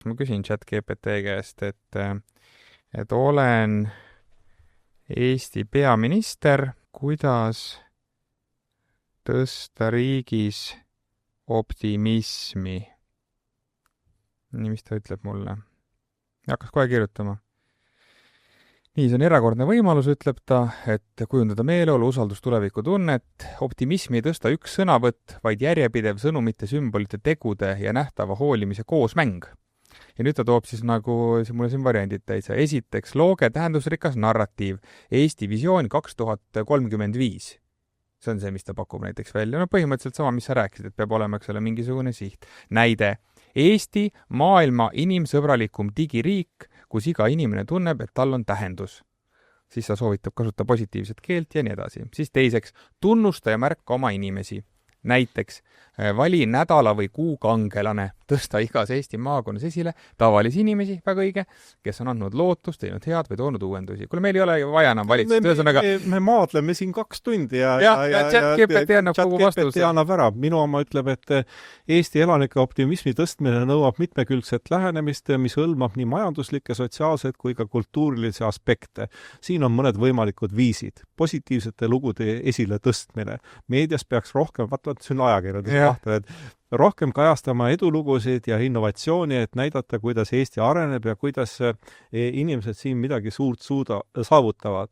Ma küsin ChatGPT käest, et olen Eesti peaminister, kuidas tõsta riigis optimismi? Nii, mis ta ütleb mulle? Hakkas kohe kirjutama. Nii, see on erakordne võimalus, ütleb ta, et kujundada meeleolu, usaldus, tulevikutunnet. Optimismi ei tõsta üks sõnavõtt, vaid järjepidev sõnumite, sümbolite, tegude ja nähtava hoolimise koosmäng. Ja nüüd ta toob siis mulle siin variandid täitsa. Esiteks, looge tähendusrikas narratiiv Eesti visioon 2035. See on see, mis ta pakub näiteks välja. No põhimõtteliselt sama, mis sa rääkisid, et peab olema, eks ole, mingisugune siht. Näide. Eesti maailma inimsõbralikum digiriik, kus iga inimene tunneb, et tal on tähendus. Siis ta soovitab kasutada positiivset keelt ja nii edasi. Siis teiseks, tunnusta ja märka oma inimesi. Näiteks, vali nädala või kuu kangelane, tõsta igas Eesti maakonnas esile tavalisi inimesi, väga õige, kes on andnud lootust, teinud head või toonud uuendusi. Kuule, meil ei ole vaja enam valitsust. Me maadleme siin 2 tundi ja ChatGPT annab kogu vastuse. Annab ära. Minu oma ütleb, et Eesti elanike optimismi tõstmine nõuab mitmekülgset lähenemist, mis hõlmab nii majanduslikke, sotsiaalseid kui ka kultuurilisi aspekte. Siin on mõned võimalikud viisid. Positiivsete lugude esile tõstmine. Meedias peaks rohkem, see on ajakirjandus kahtel, et rohkem kajastama edulugusid ja innovatsiooni, et näidata, kuidas Eesti areneb ja kuidas inimesed siin midagi suurt saavutavad.